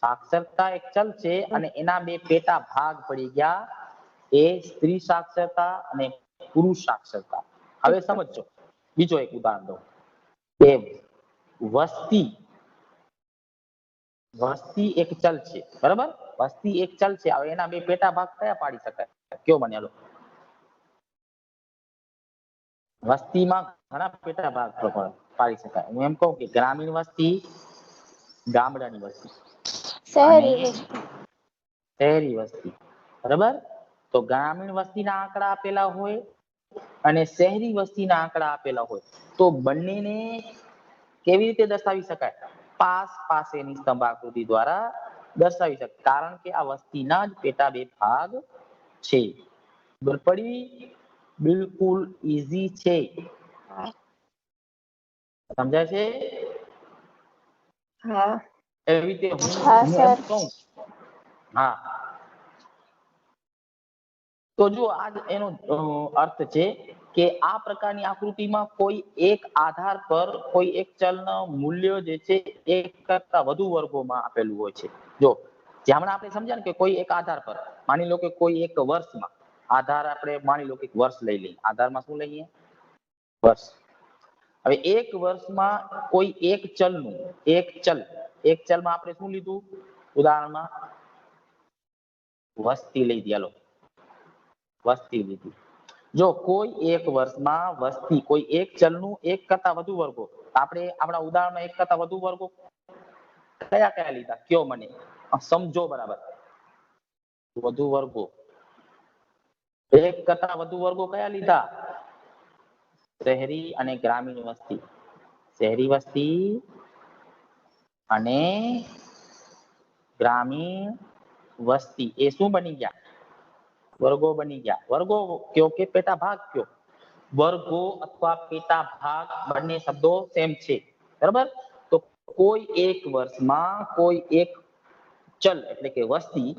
સાક્ષરતા એક ચલ છે અને એના બે પેટા ભાગ પડી ગયા, એ સ્ત્રી સાક્ષરતા અને પુરુષ સાક્ષરતા. હવે સમજો, બીજો એક ઉદાહરણ દઉં કે વસ્તી. વસ્તી એક ચલ છે, બરાબર? વસ્તી એક ચલ છે. હવે એના બે પેટા ભાગ કયા પાડી શકાય? કયો મને? વસ્તીમાં ઘણા પેટા ભાગ પાડી શકાય. હું એમ કહું કે ગ્રામીણ વસ્તી, ગામડાની વસ્તી અને શહેરી વસ્તી, બરાબર? તો ગ્રામીણ વસ્તીના આંકડા આપેલા હોય અને શહેરી વસ્તીના આંકડા આપેલા હોય, તો બંનેને કેવી રીતે દર્શાવી શકાય? પાસ પાસેની સ્તંભ આકૃતિ દ્વારા દર્શાવી શકાય, કારણ કે આ વસ્તીના જ પેટા બે ભાગ છે. ખબર પડી? બિલકુલ ઈઝી છે. સમજાય છે? હા. એવી રીતે હું એમ કહું, હા, તો જો આ એનો અર્થ છે કે આ પ્રકારની આકૃતિમાં કોઈ એક આધાર પર કોઈ એક ચલનું મૂલ્ય જે છે એક કરતા વધુ વર્ગોમાં આપેલું હોય છે. જો હમણાં આપણે સમજ્યા ને કે કોઈ એક આધાર પર, માની લો કે કોઈ એક વર્ષમાં આધાર, આપણે માની લો કે વર્ષ લઈ લઈએ. આધારમાં શું લઈએ? વર્ષ. હવે એક વર્ષમાં કોઈ એક ચલનું, એક ચલમાં આપણે શું લીધું? ઉદાહરણમાં વસ્તી લઈ ચાલો, વસ્તી લીધી. જો કોઈ એક વર્ષમાં વસ્તી, કોઈ એક ચલનું એક કરતા વધુ વર્ગો, આપણે આપણા ઉદાહરણમાં એક કરતા વધુ વર્ગો કયા કયા લીધા? કયો મને, સમજો બરાબર. વધુ વર્ગો, એક કરતા વધુ વર્ગો કયા લીધા? શહેરી અને ગ્રામીણ વસ્તી. શહેરી વસ્તી અને ગ્રામીણ વસ્તી એ શું બની ગયા? વર્ગો બની ગયા. વર્ગો કયો કે પેટા ભાગ કયો? વર્ગો અથવા પેટા ભાગ બંને શબ્દો સેમ છે, બરાબર? તો કોઈ એક વર્ષમાં કોઈ એક ચલ એટલે કે વસ્તી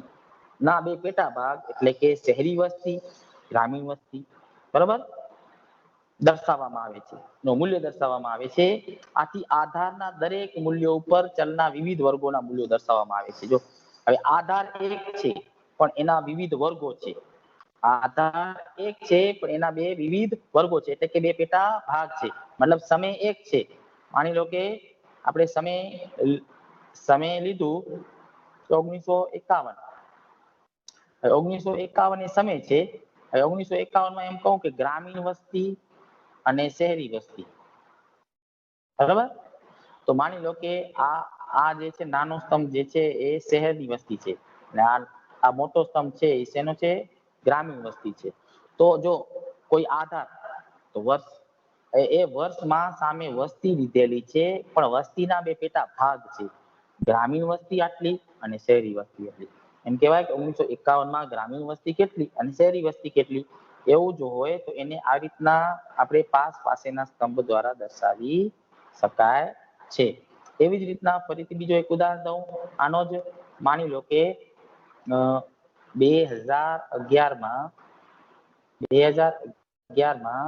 ના બે પેટા ભાગ એટલે કે શહેરી વસ્તી, ગ્રામીણ વસ્તી, બરાબર, દર્શાવવામાં આવે છે, નો મૂલ્ય દર્શાવવામાં આવે છે. આથી આધારના દરેક મૂલ્યો ઉપર ચલના વિવિધ વર્ગોના મૂલ્યો દર્શાવવામાં આવે છે. જો હવે આધાર એક છે પણ એના વિવિધ વર્ગો છે. આધાર એક છે પણ એના બે વિવિધ વર્ગો છે, એટલે કે બે પેટા ભાગ છે. મતલબ સમય એક છે. માની લો કે આપણે સમય લીધું 1951. 1951 એ સમય છે. હવે 1951 એમ કહું કે ગ્રામીણ વસ્તી અને શહેરી વસ્તી, બરાબર? તો માની લો કે આ જે છે નાનો સ્તંભ જે છે એ શહેરની વસ્તી છે અને આ મોટો સ્તંભ છે એ શેનો છે? ગ્રામીણ વસ્તી છે. તો જો કોઈ આધાર, તો વર્ષ, એ વર્ષમાં સામે વસ્તી લીધેલી છે, પણ વસ્તીના બે પેટા ભાગ છે. ગ્રામીણ વસ્તી આટલી અને શહેરી વસ્તી આટલી. એમ કહેવાય કે 1951માં ગ્રામીણ વસ્તી કેટલી અને શહેરી વસ્તી કેટલી. એવું જો હોય તો એને આ રીતના આપણે પાસ પાસેના સ્તંભ દ્વારા દર્શાવી શકાય છે. એવી જ રીતના ફરીથી બીજો એક ઉદાહરણ દઉં આનો જ. માની લો કે 2011માં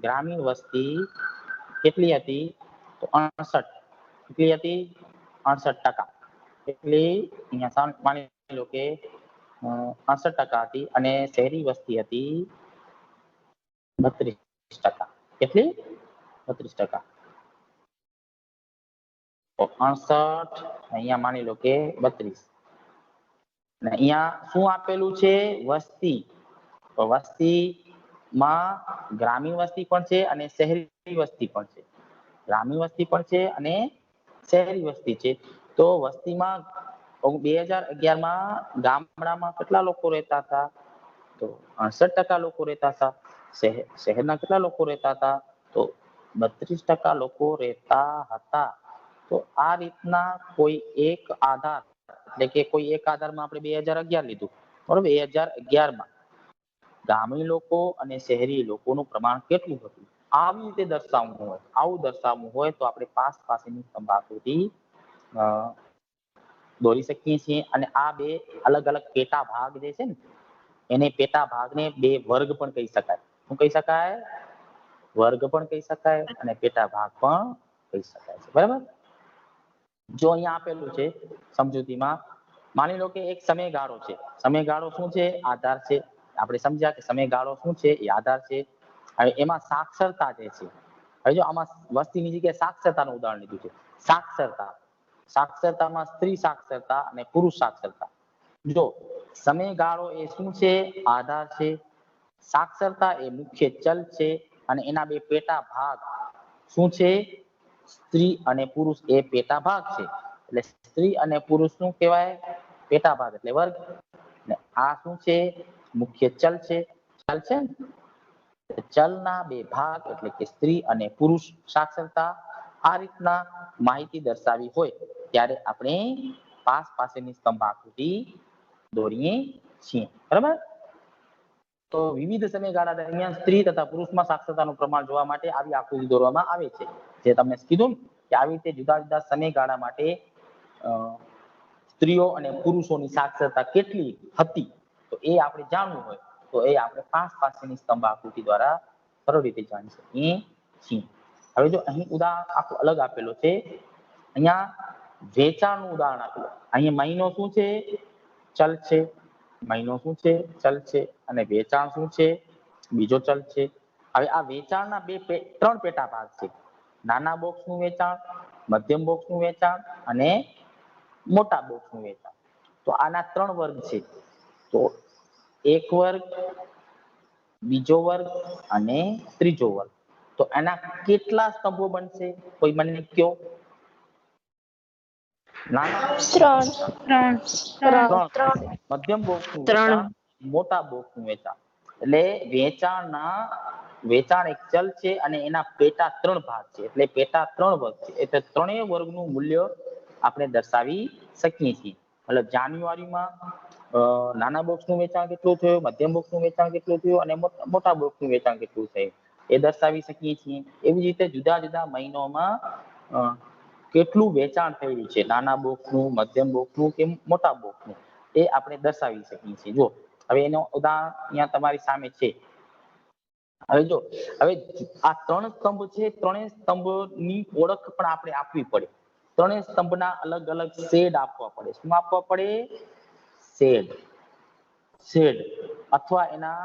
ગ્રામીણ વસ્તી કેટલી હતી? તો 68 કેટલી હતી 68%. એટલે અહીંયા માની લો કે 68% હતી અને શહેરી વસ્તી હતી 32%. કેટલી 32%. તો 68 અહીંયા માની લો કે 32 અને અહીંયા શું આપેલું છે વસ્તી. તો વસ્તીમાં ગ્રામીણ વસ્તી પણ છે અને શહેરી વસ્તી પણ છે. ગ્રામીણ વસ્તી પણ છે અને શહેરી વસ્તી છે. તો વસ્તીમાં 2011માં ગામડામાં કેટલા લોકો રહેતા હતા તો 68% લોકો રહેતા હતા. શહેરના કેટલા લોકો રહેતા હતા તો 32% લોકો રહેતા હતા. તો આ રીતના કોઈ એક આધાર એટલે કે કોઈ એક આધારમાં આપણે 2011 લીધું બરોબર. 2011માં ગ્રામીણ લોકો અને શહેરી લોકોનું પ્રમાણ કેટલું હતું આવી રીતે દર્શાવવું હોય આવું દર્શાવવું હોય તો આપણે પાસ પાસેની સ્તંભ આકૃતિ દોરી શકીએ છીએ. અને આ બે અલગ અલગ પેટા ભાગ જે છે ને એને પેટા ભાગને બે વર્ગ પણ કહી શકાય. શું કહી શકાય વર્ગ પણ કહી શકાય અને પેટા ભાગ પણ કહી શકાય છે. બરાબર. જો અહીંયા આપેલું છે સમજૂતીમાં માની લો કે એક સમયગાળો છે. સમયગાળો શું છે આધાર છે. આપણે સમજ્યા કે સમયગાળો શું છે એ આધાર છે. હવે એમાં સાક્ષરતા જે છે હવે જો આમાં વસ્તીની જગ્યાએ સાક્ષરતાનું ઉદાહરણ લીધું છે. સાક્ષરતામાં સ્ત્રી સાક્ષરતા અને પુરુષ સાક્ષરતા. જો સમયગાળો એ શું છે આધાર છે. સાક્ષરતા એ મુખ્ય ચલ છે અને એના બે પેટા ભાગ શું છે સ્ત્રી અને પુરુષ એ પેટા ભાગ છે. એટલે સ્ત્રી અને પુરુષ શું કહેવાય પેટા ભાગ એટલે વર્ગ. ને આ શું છે મુખ્ય ચલ છે. ચલ છે ને ચલના બે ભાગ એટલે કે સ્ત્રી અને પુરુષ સાક્ષરતા. આ રીતના માહિતી દર્શાવી હોય ત્યારે આપણે પાસ પાસેની સ્તંભ આકૃતિ દોરીએ છીએ. બરાબર. તો વિવિધ સમયગાળા દરમિયાન સ્ત્રી તથા પુરુષમાં સાક્ષરતાનું પ્રમાણ જોવા માટે આવી આકૃતિ દોરવામાં આવે છે. જે તમને કીધું કે આવી રીતે જુદા જુદા સમયગાળા માટે સ્ત્રીઓ અને પુરુષોની સાક્ષરતા કેટલી હતી તો એ આપણે જાણવું હોય તો એ આપણે પાસ પાસેની સ્તંભ આકૃતિ દ્વારા સરળ રીતે જાણી શકીએ છીએ. હવે જો અહીં ઉદાહરણ આખું અલગ આપેલો છે. અહીંયા વેચાણનું ઉદાહરણ આપેલું. અહીંયા મહિનો શું છે ચલ છે. મહિનો શું છે ચલ છે અને વેચાણ શું છે બીજો ચલ છે. હવે આ વેચાણના ત્રણ પેટા ભાગ છે. નાના બોક્સનું વેચાણ, મધ્યમ બોક્સનું વેચાણ અને મોટા બોક્સનું વેચાણ. તો આના ત્રણ વર્ગ છે. તો એક વર્ગ, બીજો વર્ગ અને ત્રીજો વર્ગ. તો એના કેટલા સ્તંભો બનશે કોઈ મને કયો. ત્રણ. મધ્યમ બોક્સનું વેચાણ, મોટા બોક્સનું વેચાણ. એટલે વેચાણ એક ચલ છે અને એના પેટા ત્રણ ભાગ છે. એટલે પેટા ત્રણ વર્ગ છે. એટલે ત્રણેય વર્ગનું મૂલ્ય આપણે દર્શાવી શકીએ છીએ. એટલે જાન્યુઆરીમાં નાના બોક્સનું વેચાણ કેટલું થયું, મધ્યમ બોક્સનું વેચાણ કેટલું થયું અને મોટા બોક્સનું વેચાણ કેટલું થયું એ દર્શાવી શકીએ છીએ. એવી રીતે જુદા જુદા મહિનોમાં કેટલું વેચાણ થયેલું છે નાના બોક્સનું, મધ્યમ બોક્સનું કે મોટા બોક્સનું એ આપણે દર્શાવી શકીએ છીએ. જો હવે એનો ઉદાહરણ અહીંયા તમારી સામે છે. હવે આ ત્રણ સ્તંભ છે. ત્રણેય સ્તંભની ઓળખ પણ આપણે આપવી પડે. ત્રણેય સ્તંભના અલગ અલગ શેડ આપવા પડે. શું આપવા પડે શેડ અથવા એના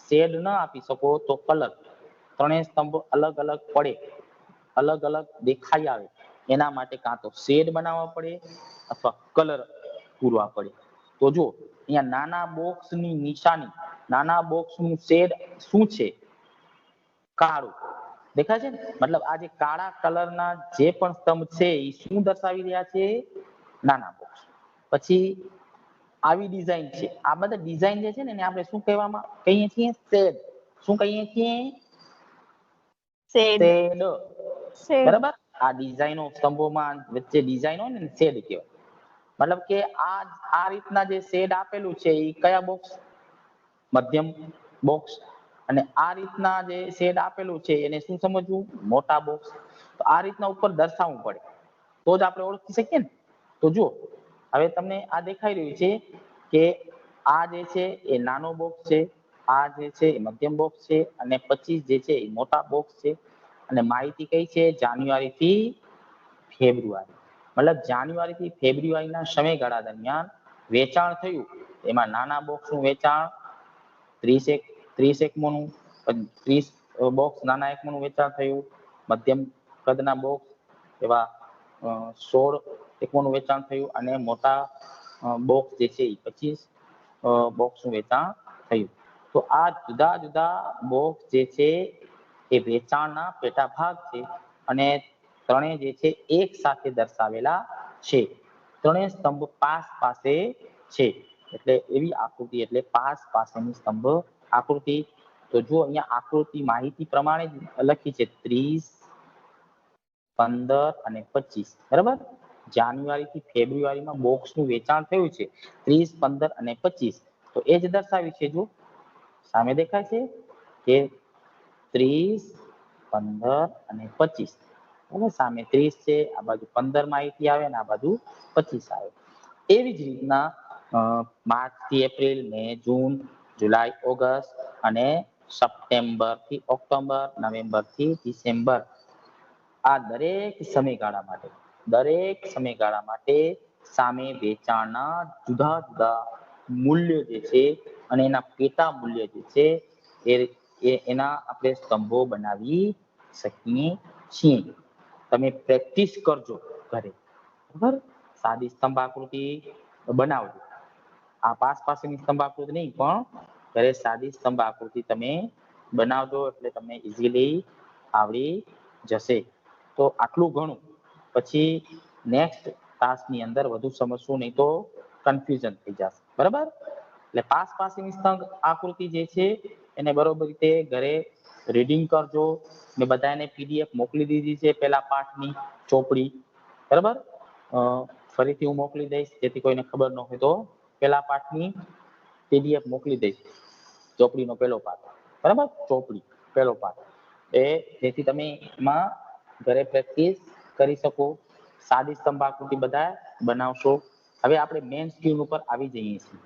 શેડ ન આપી શકો તો કલર. ત્રણેય સ્તંભ અલગ અલગ પડે, અલગ અલગ દેખાઈ આવે એના માટે કાં તો શેડ બનાવવા પડે અથવા કલર પૂરવા પડે. તો જો અહીંયા નાના બોક્સની નિશાની, નાના બોક્સનું શેડ શું છે કાળું દેખાય છે ને. મતલબ આ જે કાળા કલરના જે પણ સ્તંભ છે એ શું દર્શાવી રહ્યા છે નાના બોક્સ. પછી આવી ડિઝાઇન છે. આ બધા ડિઝાઇન જે છે ને એને આપણે શું કહીએ છીએ શેડ. શું કહીએ છીએ શેડ. બરાબર. આ ડિઝાઇનો સ્તંભોમાં વચ્ચે ડિઝાઇન હોય ને શેડ કહેવાય. મતલબ કે આ રીતના જે શેડ આપેલું છે એ કયા બોક્સ મધ્યમ બોક્સ અને આ રીતના જે શેડ આપેલું છે એને શું સમજવું મોટા બોક્સ. તો આ રીતના ઉપર દર્શાવવું પડે તો જ આપણે ઓળખી શકીએ ને. તો જુઓ હવે તમને આ દેખાઈ રહ્યું છે કે આ જે છે એ નાનો બોક્સ છે, આ જે છે એ મધ્યમ બોક્સ છે અને 25 જે છે એ મોટા બોક્સ છે. અને માહિતી કઈ છે જાન્યુઆરી થી ફેબ્રુઆરી, મતલબ જાન્યુઆરી થી ફેબ્રુઆરીના સમયગાળા દરમિયાન વેચાણ થયું. એમાં નાના બોક્સનું વેચાણ 30 એકમોનું, 30 બોક્સ નાના એકમોનું વેચાણ થયું. મધ્યમ કદના બોક્સ એવા 16 એકમોનું વેચાણ થયું અને મોટા બોક્સ જે છે એ 25 બોક્સનું વેચાણ થયું. તો આ જુદા જુદા બોક્સ જે છે એ વેચાણના પેટા ભાગ છે અને ત્રણેય જે છે એક સાથે દર્શાવેલા છે. ત્રણેય સ્તંભ પાસ પાસે છે, એટલે એવી આકૃતિ એટલે પાસ પાસેની સ્તંભ આકૃતિ. તો જો અહીંયા આકૃતિ માહિતી પ્રમાણે લખી છે 30, 15 અને 25, બરાબર. જાન્યુઆરી થી ફેબ્રુઆરીમાં બોક્સનું વેચાણ થયું છે 30, 15 અને 25. તો એ જ દર્શાવ્યું છે. જો સામે દેખાય છે કે 30, 15 અને 25. બરાબર, સામે 30 છે, આ બાજુ 15 માહિતી આવે અને આ બાજુ 25 આવે. એવી જ રીતના માર્ચ થી એપ્રિલ, મે, જૂન, જુલાઈ, ઓગસ્ટ અને સપ્ટેમ્બર થી ઓક્ટોબર, નવેમ્બર થી ડિસેમ્બર, આ દરેક સમયગાળા માટે સામે વેચાણના જુદા જુદા મૂલ્ય જે છે અને એના પેટા મૂલ્ય જે છે એના આપણે સ્તંભો બનાવી શકીએ છીએ. તમે પ્રેક્ટિસ કરજો ઘરે, બરાબર. સાદી સ્તંભ આકૃતિ બનાવજો. આ પાસ પાસેની સ્તંભ આકૃતિ નહીં, પણ ઘરે સાદી સ્તંભ આકૃતિ તમે બનાવજો એટલે તમને ઇઝીલી આવડી જશે. તો આટલું ઘણું. પછી નેક્સ્ટ તાસની અંદર વધુ સમજશું, નહીં તો કન્ફ્યુઝન થઈ જશે, બરાબર. એટલે પાસ પાસેની સ્તંભ આકૃતિ જે છે એને બરોબર રીતે ઘરે રીડિંગ કરજો. મેં બધાને PDF મોકલી દીધી છે પેલા પાઠની ચોપડી, બરાબર. ફરીથી હું મોકલી દઈશ જેથી કોઈને ખબર ન હોય તો પેલા પાઠની PDF મોકલી દઈશ, ચોપડીનો પહેલો પાઠ, બરાબર. ચોપડી પહેલો પાઠ એ જેથી તમે એમાં ઘરે પ્રેક્ટિસ કરી શકો. સાદી સ્તંભ આકૃતિ બધા બનાવશો. હવે આપણે મેઇન સ્ક્રીન ઉપર આવી જઈએ છીએ.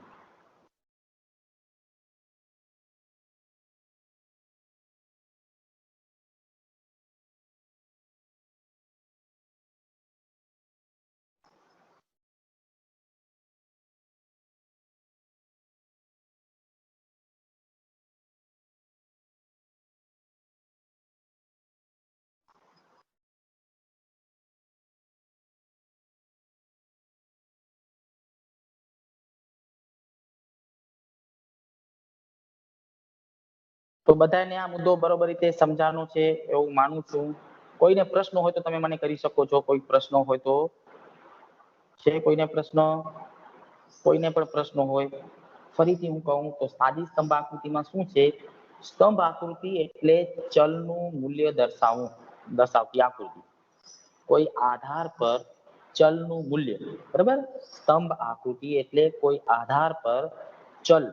તો બધાને આ મુદ્દો બરોબર રીતે સમજાણો છે એવું માનું છું. કોઈને પ્રશ્ન હોય તો તમે મને કરી શકો છો. કોઈ પ્રશ્ન હોય તો છે કોઈને પ્રશ્ન? કોઈને પણ પ્રશ્ન હોય ફરીથી હું કહું તો સાદી સ્તંભ આકૃતિમાં શું છે? સ્તંભ આકૃતિ એટલે ચલનું મૂલ્ય દર્શાવતી આકૃતિ. કોઈ આધાર પર ચલનું મૂલ્ય, બરાબર. સ્તંભ આકૃતિ એટલે કોઈ આધાર પર ચલ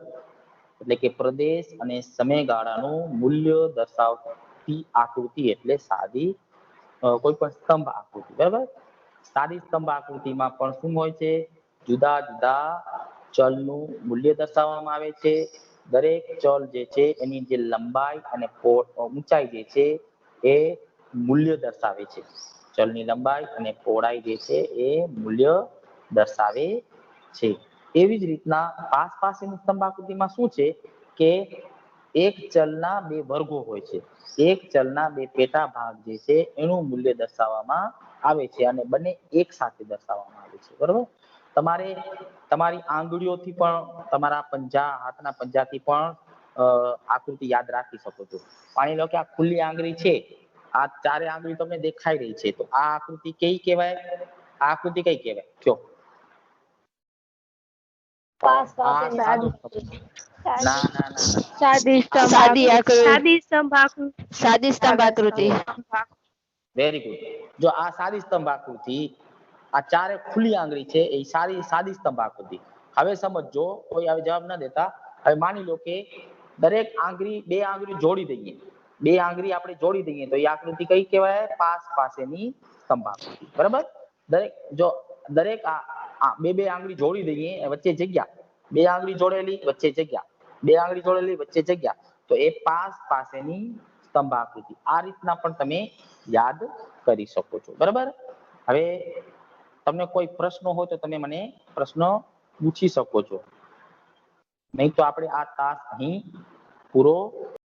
એટલે કે પ્રદેશ અને સમયગાળાનું મૂલ્ય દર્શાવતી આકૃતિ એટલે સાદી કોઈ પણ સ્તંભ આકૃતિ, બરાબર. સાદી સ્તંભ આકૃતિમાં પણ શું હોય છે? જુદા જુદા ચલનું મૂલ્ય દર્શાવવામાં આવે છે. દરેક ચલ જે છે એની જે લંબાઈ અને ઊંચાઈ જે છે એ મૂલ્ય દર્શાવે છે. ચલની લંબાઈ અને પહોળાઈ જે છે એ મૂલ્ય દર્શાવે છે. એવી જ રીતના પાસ પાસેની સ્તંભ આકૃતિમાં શું છે કે એક ચલના બે વર્ગો હોય છે. એક ચલના બે પેટા ભાગ જે છે એનું મૂલ્ય દર્શાવવામાં આવે છે અને બંને એક સાથે દર્શાવવામાં આવે છે, બરોબર. તમારે તમારી આંગળીઓથી પણ, તમારા હાથના પંજાથી પણ આકૃતિ યાદ રાખી શકો છો. માની લો કે આ ખુલ્લી આંગળી છે, આ ચારે આંગળી તમને દેખાઈ રહી છે, તો આ આકૃતિ કઈ કહેવાય? આ આકૃતિ કઈ કહેવાય કયો? સાદી સ્તંભ આકૃતિ. Very good. જો આ સાદી સ્તંભ આકૃતિ, આ ચારે ખુલ્લી આંગળી છે એ સાદી સ્તંભ આકૃતિ. હવે સમજો, કોઈ હવે જવાબ ન દેતા. હવે માની લો કે દરેક આંગળી, બે આંગળી જોડી દઈએ, બે આંગળી આપણે જોડી દઈએ તો એ આકૃતિ કઈ કહેવાય? પાસ પાસેની સ્તંભ આકૃતિ, બરાબર. દરેક બે આંગળી જોડી દઈએ, વચ્ચે જગ્યા, બે આંગળી જોડેલી વચ્ચે જગ્યા, બે આંગળી જોડેલી વચ્ચે જગ્યા, તો એ પાસ પાસેની સ્તંભ આકૃતિ. આ રીતના પણ તમે યાદ કરી શકો છો. બરાબર. હવે તમને કોઈ પ્રશ્ન હોય તો તમે મને પ્રશ્ન પૂછી શકો છો. નહીં તો આપણે આ તાસ અહીં પૂરો